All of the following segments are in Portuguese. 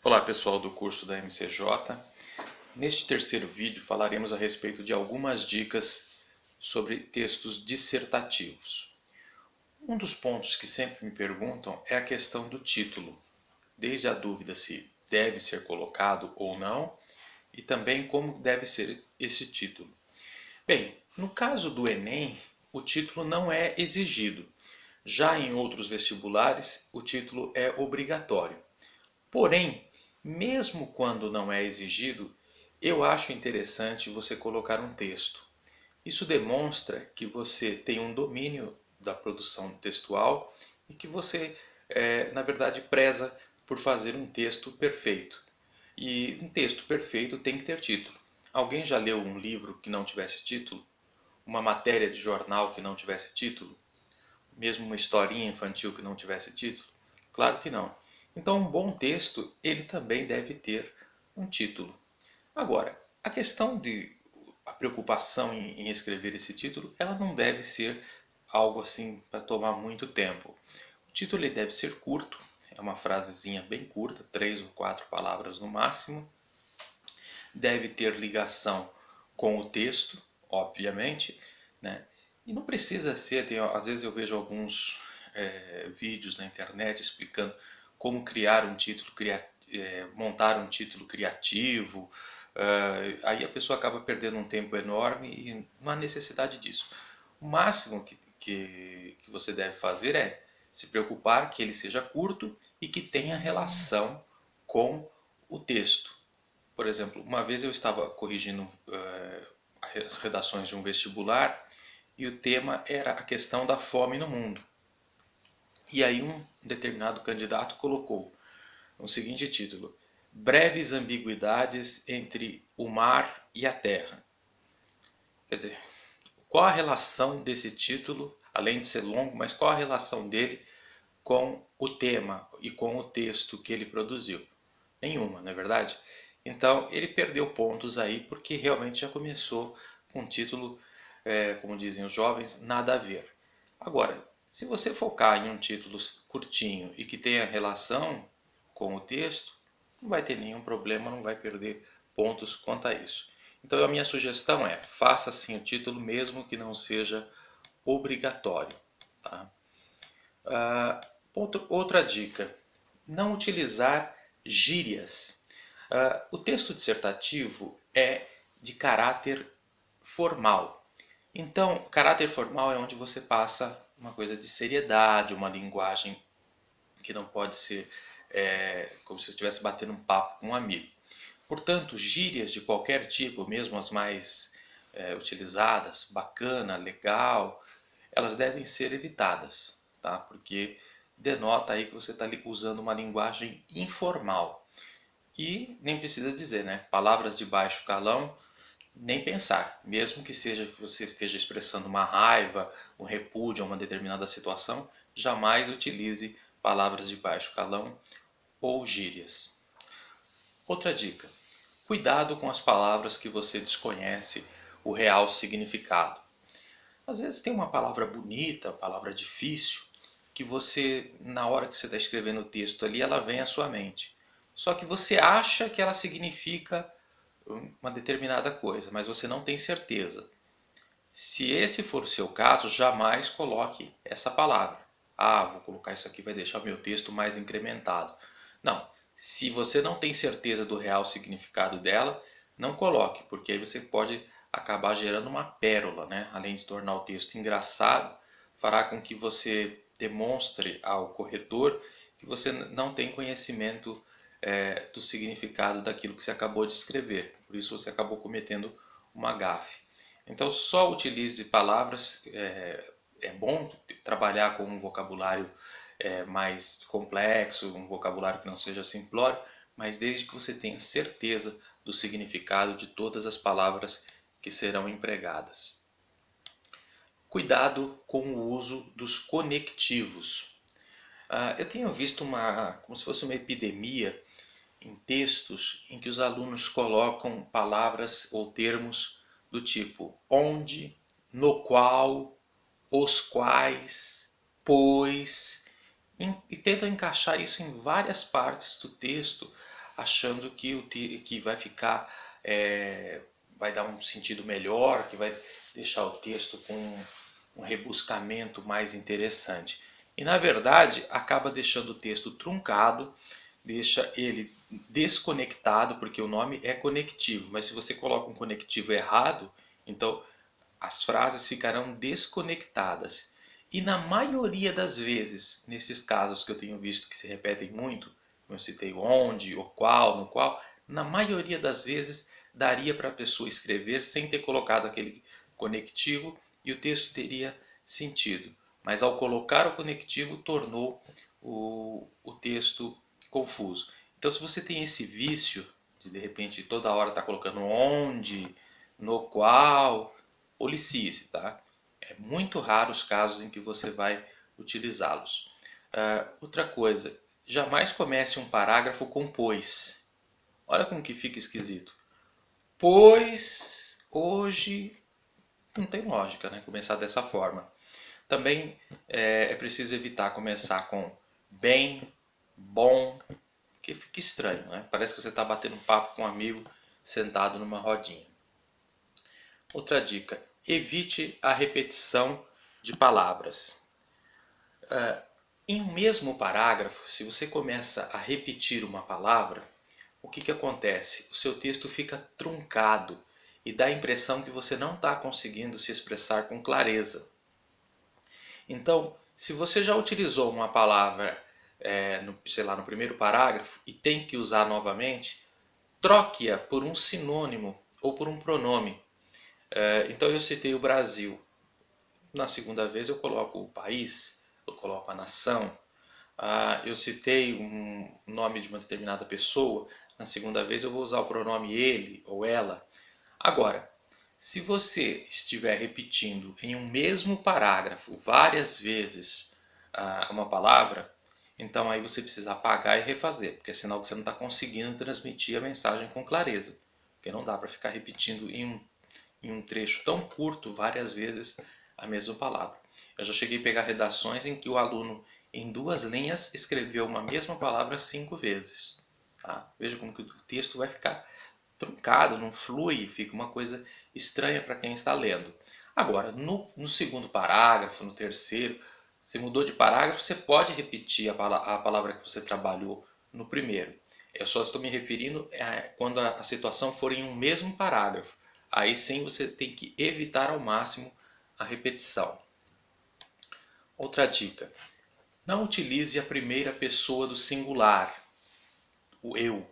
Olá pessoal do curso da MCJ. Neste terceiro vídeo falaremos a respeito de algumas dicas sobre textos dissertativos. Um dos pontos que sempre me perguntam é a questão do título, desde a dúvida se deve ser colocado ou não e também como deve ser esse título. Bem, no caso do Enem, o título não é exigido. Já em outros vestibulares, o título é obrigatório. Porém, mesmo quando não é exigido, eu acho interessante você colocar um texto. Isso demonstra que você tem um domínio da produção textual e que você, na verdade, preza por fazer um texto perfeito. E um texto perfeito tem que ter título. Alguém já leu um livro que não tivesse título? Uma matéria de jornal que não tivesse título? Mesmo uma historinha infantil que não tivesse título? Claro que não. Então, um bom texto, ele também deve ter um título. Agora, a questão de a preocupação em escrever esse título, ela não deve ser algo assim para tomar muito tempo. O título ele deve ser curto, é uma frasezinha bem curta, 3 ou 4 palavras no máximo. Deve ter ligação com o texto, obviamente, né? E não precisa ser, às vezes eu vejo alguns vídeos na internet explicando como criar um título, montar um título criativo. Aí a pessoa acaba perdendo um tempo enorme e não há necessidade disso. O máximo que você deve fazer é se preocupar que ele seja curto e que tenha relação com o texto. Por exemplo, uma vez eu estava corrigindo as redações de um vestibular e o tema era a questão da fome no mundo. E aí um determinado candidato colocou o seguinte título: Breves ambiguidades entre o mar e a terra. Quer dizer, qual a relação desse título, além de ser longo, mas qual a relação dele com o tema e com o texto que ele produziu? Nenhuma, não é verdade? Então ele perdeu pontos aí porque realmente já começou com um título, como dizem os jovens, nada a ver. Agora, se você focar em um título curtinho e que tenha relação com o texto, não vai ter nenhum problema, não vai perder pontos quanto a isso. Então a minha sugestão é, faça sim o título mesmo que não seja obrigatório. Tá? Outra dica, não utilizar gírias. O texto dissertativo é de caráter formal. Então, caráter formal é onde você passa uma coisa de seriedade, uma linguagem que não pode ser como se você estivesse batendo um papo com um amigo. Portanto, gírias de qualquer tipo, mesmo as mais utilizadas, bacana, legal, elas devem ser evitadas, tá? Porque denota aí que você está usando uma linguagem informal. E nem precisa dizer, né? Palavras de baixo calão, nem pensar. Mesmo que seja que você esteja expressando uma raiva, um repúdio a uma determinada situação, jamais utilize palavras de baixo calão ou gírias. Outra dica: cuidado com as palavras que você desconhece o real significado. Às vezes tem uma palavra bonita, palavra difícil, que você, na hora que você está escrevendo o texto ali, ela vem à sua mente. Só que você acha que ela significa uma determinada coisa, mas você não tem certeza. Se esse for o seu caso, jamais coloque essa palavra. Ah, vou colocar isso aqui, vai deixar o meu texto mais incrementado. Não. Se você não tem certeza do real significado dela, não coloque, porque aí você pode acabar gerando uma pérola, né? Além de tornar o texto engraçado, fará com que você demonstre ao corretor que você não tem conhecimento do significado daquilo que você acabou de escrever. Por isso você acabou cometendo uma gafe. Então só utilize palavras, é bom trabalhar com um vocabulário mais complexo, um vocabulário que não seja simplório, mas desde que você tenha certeza do significado de todas as palavras que serão empregadas. Cuidado com o uso dos conectivos. Eu tenho visto como se fosse uma epidemia em textos em que os alunos colocam palavras ou termos do tipo onde, no qual, os quais, pois, e tentam encaixar isso em várias partes do texto, achando que vai ficar, vai dar um sentido melhor, que vai deixar o texto com um rebuscamento mais interessante. E na verdade acaba deixando o texto truncado, deixa ele desconectado, porque o nome é conectivo, mas se você coloca um conectivo errado, então as frases ficarão desconectadas. E na maioria das vezes, nesses casos que eu tenho visto que se repetem muito, eu citei onde, o qual, no qual, na maioria das vezes daria para a pessoa escrever sem ter colocado aquele conectivo e o texto teria sentido. Mas ao colocar o conectivo tornou o texto confuso. Então se você tem esse vício de repente toda hora estar colocando onde, no qual, policice, tá? É muito raro os casos em que você vai utilizá-los. Outra coisa, jamais comece um parágrafo com pois. Olha como que fica esquisito. Pois hoje não tem lógica, né? Começar dessa forma. Também é preciso evitar começar com bem, bom, porque fica estranho, né? Parece que você está batendo um papo com um amigo sentado numa rodinha. Outra dica, evite a repetição de palavras. Em um mesmo parágrafo, se você começa a repetir uma palavra, o que acontece? O seu texto fica truncado e dá a impressão que você não está conseguindo se expressar com clareza. Então, se você já utilizou uma palavra, no primeiro parágrafo e tem que usar novamente, troque-a por um sinônimo ou por um pronome. Então eu citei o Brasil. Na segunda vez eu coloco o país, eu coloco a nação. Eu citei um nome de uma determinada pessoa. Na segunda vez eu vou usar o pronome ele ou ela. Agora, se você estiver repetindo em um mesmo parágrafo várias vezes uma palavra, então aí você precisa apagar e refazer, porque é sinal que você não está conseguindo transmitir a mensagem com clareza. Porque não dá para ficar repetindo em um trecho tão curto várias vezes a mesma palavra. Eu já cheguei a pegar redações em que o aluno, em 2 linhas, escreveu uma mesma palavra 5 vezes. Tá? Veja como que o texto vai ficar truncado, não flui, fica uma coisa estranha para quem está lendo. Agora, no segundo parágrafo, no terceiro, você mudou de parágrafo, você pode repetir a palavra que você trabalhou no primeiro. Eu só estou me referindo quando a situação for em um mesmo parágrafo. Aí sim você tem que evitar ao máximo a repetição. Outra dica, não utilize a primeira pessoa do singular, o eu.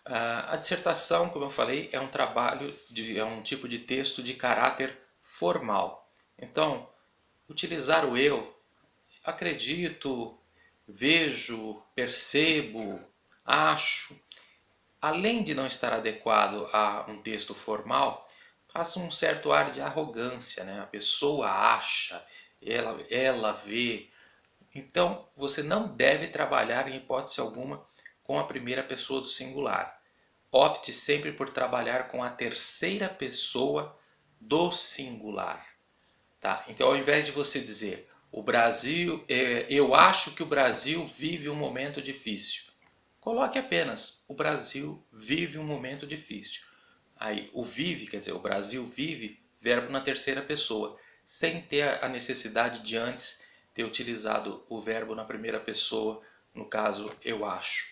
A dissertação, como eu falei, é um trabalho, é um tipo de texto de caráter formal. Então, utilizar o eu, acredito, vejo, percebo, acho, além de não estar adequado a um texto formal, passa um certo ar de arrogância, né? A pessoa acha, ela vê. Então, você não deve trabalhar em hipótese alguma com a primeira pessoa do singular. Opte sempre por trabalhar com a terceira pessoa do singular. Tá? Então, ao invés de você dizer o Brasil, eu acho que o Brasil vive um momento difícil, coloque apenas o Brasil vive um momento difícil. Aí, o vive, quer dizer, o Brasil vive, verbo na terceira pessoa, sem ter a necessidade de antes ter utilizado o verbo na primeira pessoa, no caso, eu acho.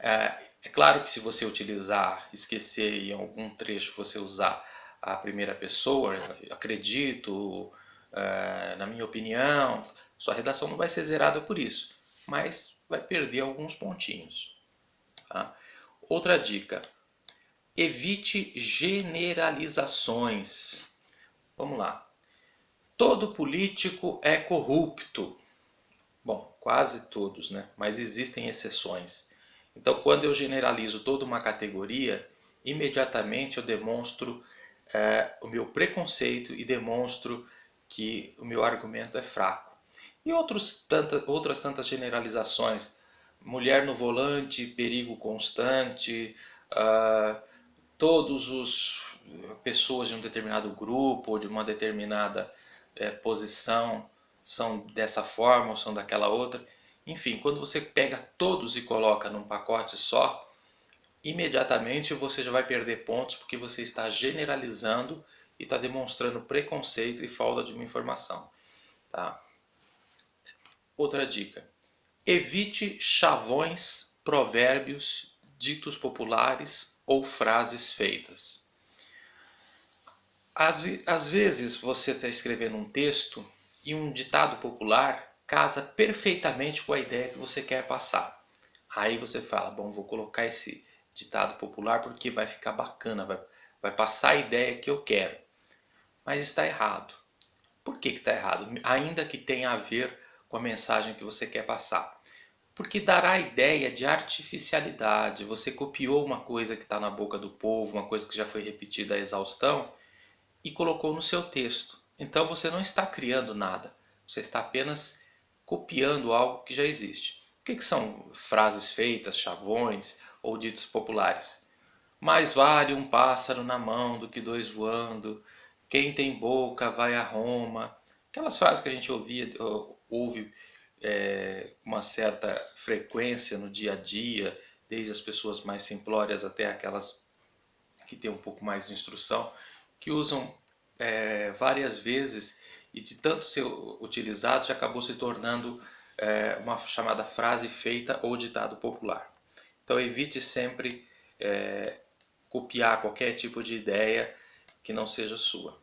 É claro que se você utilizar, esquecer em algum trecho você usar a primeira pessoa, acredito, na minha opinião, sua redação não vai ser zerada por isso, mas vai perder alguns pontinhos. Tá? Outra dica, evite generalizações. Vamos lá. Todo político é corrupto. Bom, quase todos, né? Mas existem exceções. Então, quando eu generalizo toda uma categoria, imediatamente eu demonstro o meu preconceito e demonstro que o meu argumento é fraco. E outras tantas generalizações. Mulher no volante, perigo constante, todos os pessoas de um determinado grupo ou de uma determinada posição são dessa forma ou são daquela outra. Enfim, quando você pega todos e coloca num pacote só, imediatamente você já vai perder pontos porque você está generalizando e está demonstrando preconceito e falta de uma informação. Tá? Outra dica: evite chavões, provérbios, ditos populares ou frases feitas. Às vezes você está escrevendo um texto e um ditado popular casa perfeitamente com a ideia que você quer passar. Aí você fala, bom, vou colocar esse ditado popular porque vai ficar bacana, vai passar a ideia que eu quero. Mas está errado. Por que está errado? Ainda que tenha a ver com a mensagem que você quer passar. Porque dará a ideia de artificialidade. Você copiou uma coisa que está na boca do povo, uma coisa que já foi repetida à exaustão, e colocou no seu texto. Então você não está criando nada, você está apenas copiando algo que já existe. O que são frases feitas, chavões ou ditos populares? Mais vale um pássaro na mão do que dois voando, quem tem boca vai a Roma. Aquelas frases que a gente ouve com uma certa frequência no dia a dia, desde as pessoas mais simplórias até aquelas que têm um pouco mais de instrução, que usam várias vezes e de tanto ser utilizado já acabou se tornando uma chamada frase feita ou ditado popular. Então evite sempre copiar qualquer tipo de ideia que não seja sua.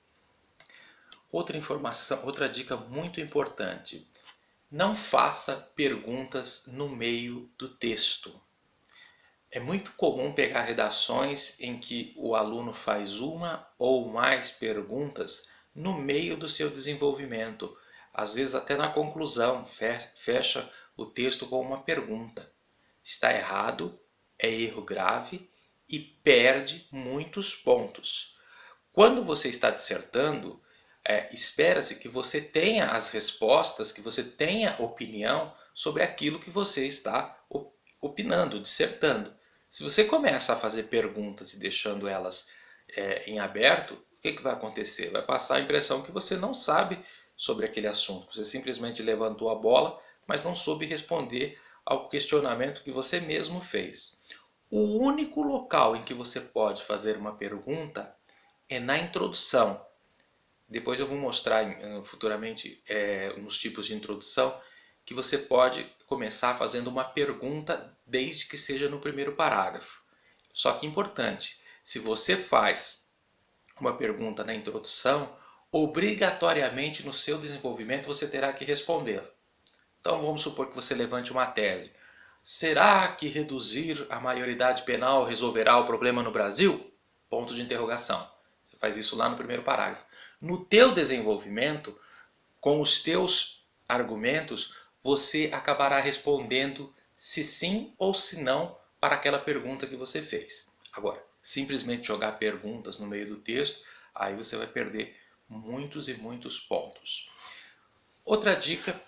Outra informação, outra dica muito importante: não faça perguntas no meio do texto. É muito comum pegar redações em que o aluno faz uma ou mais perguntas no meio do seu desenvolvimento, às vezes até na conclusão, fecha o texto com uma pergunta. Está errado, é erro grave e perde muitos pontos. Quando você está dissertando, espera-se que você tenha as respostas, que você tenha opinião sobre aquilo que você está opinando, dissertando. Se você começa a fazer perguntas e deixando elas em aberto, o que vai acontecer? Vai passar a impressão que você não sabe sobre aquele assunto. Você simplesmente levantou a bola, mas não soube responder ao questionamento que você mesmo fez. O único local em que você pode fazer uma pergunta é na introdução. Depois eu vou mostrar futuramente nos tipos de introdução que você pode começar fazendo uma pergunta desde que seja no primeiro parágrafo. Só que importante, se você faz uma pergunta na introdução, obrigatoriamente no seu desenvolvimento você terá que respondê-la. Então vamos supor que você levante uma tese. Será que reduzir a maioridade penal resolverá o problema no Brasil? Ponto de interrogação. Você faz isso lá no primeiro parágrafo. No teu desenvolvimento, com os teus argumentos, você acabará respondendo se sim ou se não para aquela pergunta que você fez. Agora, simplesmente jogar perguntas no meio do texto, aí você vai perder muitos e muitos pontos. Outra dica: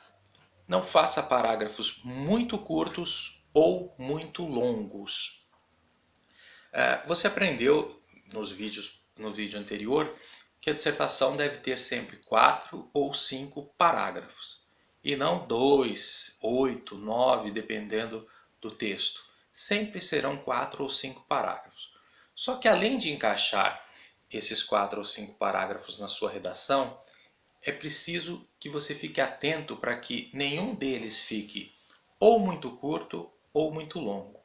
não faça parágrafos muito curtos ou muito longos. Você aprendeu no vídeo anterior que a dissertação deve ter sempre 4 ou 5 parágrafos e não 2, 8, 9, dependendo do texto. Sempre serão 4 ou 5 parágrafos. Só que além de encaixar esses 4 ou 5 parágrafos na sua redação, é preciso que você fique atento para que nenhum deles fique ou muito curto ou muito longo.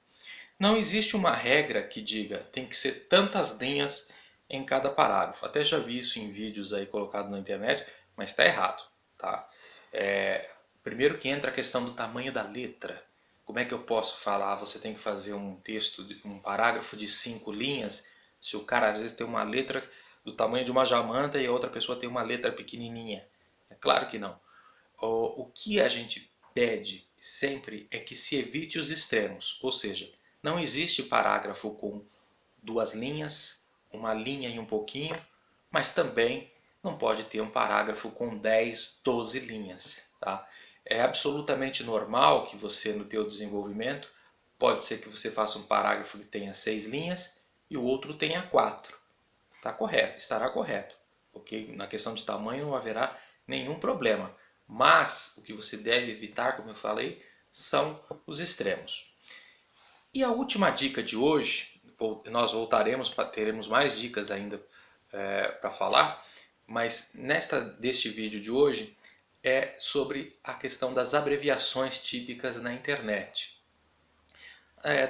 Não existe uma regra que diga tem que ser tantas linhas em cada parágrafo. Até já vi isso em vídeos aí colocados na internet, mas está errado. Tá? Primeiro que entra a questão do tamanho da letra. Como é que eu posso falar, você tem que fazer um texto, um parágrafo de 5 linhas, se o cara às vezes tem uma letra do tamanho de uma jamanta e a outra pessoa tem uma letra pequenininha? É claro que não. O que a gente pede sempre é que se evite os extremos, ou seja, não existe parágrafo com 2 linhas, uma linha e um pouquinho, mas também não pode ter um parágrafo com 10, 12 linhas. Tá? É absolutamente normal que você, no teu desenvolvimento, pode ser que você faça um parágrafo que tenha 6 linhas e o outro tenha 4. Tá correto, estará correto. Okay? Na questão de tamanho não haverá nenhum problema. Mas o que você deve evitar, como eu falei, são os extremos. E a última dica de hoje, nós voltaremos, teremos mais dicas ainda para falar, mas deste vídeo de hoje é sobre a questão das abreviações típicas na internet.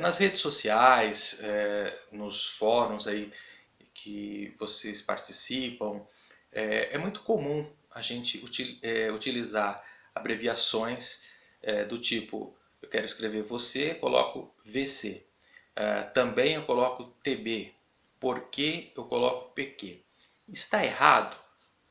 Nas redes sociais, nos fóruns aí que vocês participam, é muito comum a gente utilizar abreviações do tipo, eu quero escrever você, coloco VC. Também eu coloco TB, porque eu coloco PQ. Está errado?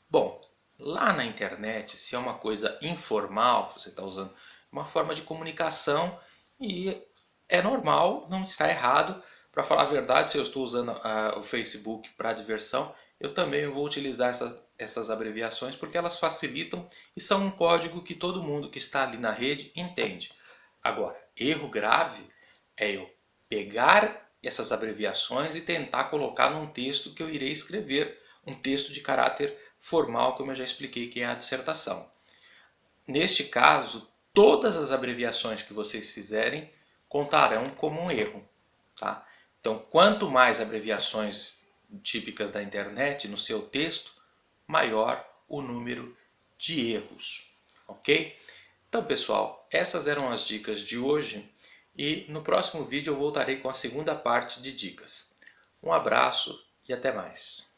Bom, lá na internet, se é uma coisa informal, você está usando uma forma de comunicação e é normal, não está errado. Para falar a verdade, se eu estou usando o Facebook para diversão, eu também vou utilizar essas abreviações porque elas facilitam e são um código que todo mundo que está ali na rede entende. Agora, erro grave é eu pegar essas abreviações e tentar colocar num texto que eu irei escrever, um texto de caráter formal, como eu já expliquei que é a dissertação. Neste caso, todas as abreviações que vocês fizerem contarão como um erro. Tá? Então, quanto mais abreviações típicas da internet no seu texto, maior o número de erros. Ok? Então, pessoal, essas eram as dicas de hoje e no próximo vídeo eu voltarei com a segunda parte de dicas. Um abraço e até mais.